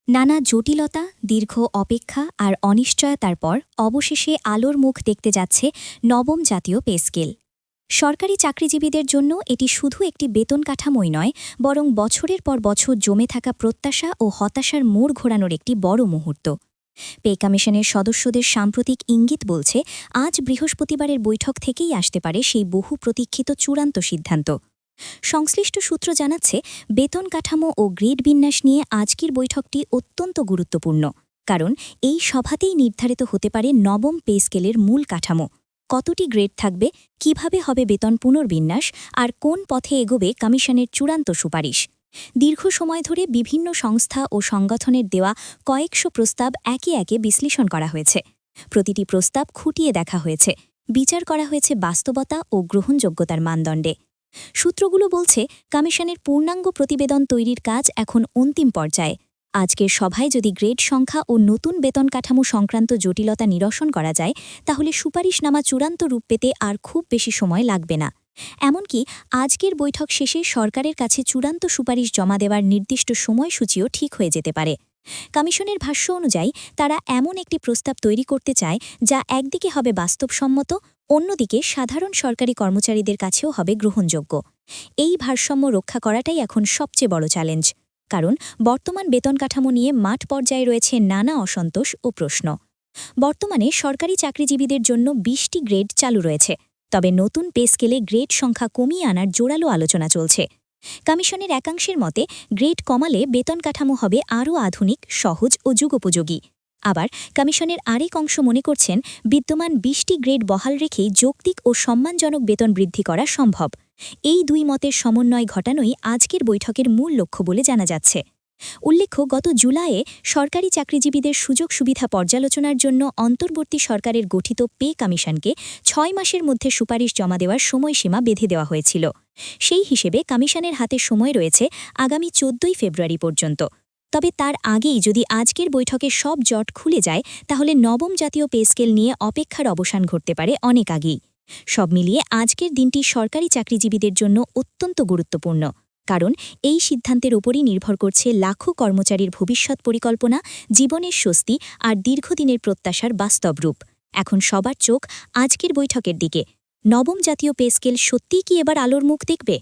নানা জটিলতা, দীর্ঘ অপেক্ষা আর অনিশ্চয়তার পর অবশেষে আলোর মুখ দেখতে যাচ্ছে নবম জাতীয় পে স্কেল। সরকারি চাকরিজীবীদের জন্য এটি শুধু একটি বেতন কাঠামোই নয়, বরং বছরের পর বছর জমে থাকা প্রত্যাশা ও হতাশার মোড় ঘোরানোর একটি বড় মুহূর্ত। পে কমিশনের সদস্যদের সাম্প্রতিক ইঙ্গিত বলছে, আজ বৃহস্পতিবারের বৈঠক থেকেই আসতে পারে সেই বহু প্রতীক্ষিত চূড়ান্ত সিদ্ধান্ত। সংশ্লিষ্ট সূত্র জানাচ্ছে, বেতন কাঠামো ও গ্রেড বিন্যাস নিয়ে আজকের বৈঠকটি অত্যন্ত গুরুত্বপূর্ণ, কারণ এই সভাতেই নির্ধারিত হতে পারে নবম পে স্কেলের মূল কাঠামো। কতটি গ্রেড থাকবে, কিভাবে হবে বেতন পুনর্বিন্যাস, আর কোন পথে এগোবে কমিশনের চূড়ান্ত সুপারিশ। দীর্ঘ সময় ধরে বিভিন্ন সংস্থা ও সংগঠনের দেওয়া কয়েকশো প্রস্তাব একে একে বিশ্লেষণ করা হয়েছে। প্রতিটি প্রস্তাব খুঁটিয়ে দেখা হয়েছে, বিচার করা হয়েছে বাস্তবতা ও গ্রহণযোগ্যতার মানদণ্ডে। সূত্রগুলো বলছে, কমিশনের পূর্ণাঙ্গ প্রতিবেদন তৈরির কাজ এখন অন্তিম পর্যায়ে। আজকের সভায় যদি গ্রেড সংখ্যা ও নতুন বেতন কাঠামো সংক্রান্ত জটিলতা নিরসন করা যায়, তাহলে সুপারিশনামা চূড়ান্ত রূপ পেতে আর খুব বেশি সময় লাগবে না। এমনকি আজকের বৈঠক শেষে সরকারের কাছে চূড়ান্ত সুপারিশ জমা দেওয়ার নির্দিষ্ট সময়সূচিও ঠিক হয়ে যেতে পারে। কমিশনের ভাষ্য অনুযায়ী তারা এমন একটি প্রস্তাব তৈরি করতে চায়, যা একদিকে হবে বাস্তবসম্মত, অন্যদিকে সাধারণ সরকারি কর্মচারীদের কাছেও হবে গ্রহণযোগ্য। এই ভারসাম্য রক্ষা করাটাই এখন সবচেয়ে বড় চ্যালেঞ্জ, কারণ বর্তমান বেতন কাঠামো নিয়ে মাঠ পর্যায়ে রয়েছে নানা অসন্তোষ ও প্রশ্ন। বর্তমানে সরকারি চাকরিজীবীদের জন্য ২০টি গ্রেড চালু রয়েছে, তবে নতুন পে স্কেলে গ্রেড সংখ্যা কমিয়ে আনার জোরালো আলোচনা চলছে। কমিশনের একাংশের মতে, গ্রেড কমালে বেতন কাঠামো হবে আরও আধুনিক, সহজ ও যুগোপযোগী। আবার কমিশনের আরেক অংশ মনে করছেন, বিদ্যমান ২০টি গ্রেড বহাল রেখেই যৌক্তিক ও সম্মানজনক বেতন বৃদ্ধি করা সম্ভব। এই দুই মতের সমন্বয় ঘটানোই আজকের বৈঠকের মূল লক্ষ্য বলে জানা যাচ্ছে। উল্লেখ্য, গত জুলাইয়ে সরকারি চাকরিজীবীদের সুযোগ সুবিধা পর্যালোচনার জন্য অন্তর্বর্তী সরকারের গঠিত পে কমিশনকে ৬ মাসের মধ্যে সুপারিশ জমা দেওয়ার সময়সীমা বেঁধে দেওয়া হয়েছিল। সেই হিসেবে কমিশনের হাতে সময় রয়েছে আগামী ১৪ই ফেব্রুয়ারি পর্যন্ত। তবে তার আগেই যদি আজকের বৈঠকে সব জট খুলে যায়, তাহলে নবম জাতীয় পে স্কেল নিয়ে অপেক্ষার অবসান ঘটতে পারে অনেক আগেই। সব মিলিয়ে আজকের দিনটি সরকারি চাকরিজীবীদের জন্য অত্যন্ত গুরুত্বপূর্ণ, কারণ এই সিদ্ধান্তের উপরই নির্ভর করছে লাখো কর্মচারীর ভবিষ্যৎ পরিকল্পনা, জীবনের স্বস্তি আর দীর্ঘদিনের প্রত্যাশার বাস্তব রূপ। এখন সবার চোখ আজকের বৈঠকের দিকে। নবম জাতীয় পে স্কেল সত্যিই কি এবার আলোর মুখ দেখবে?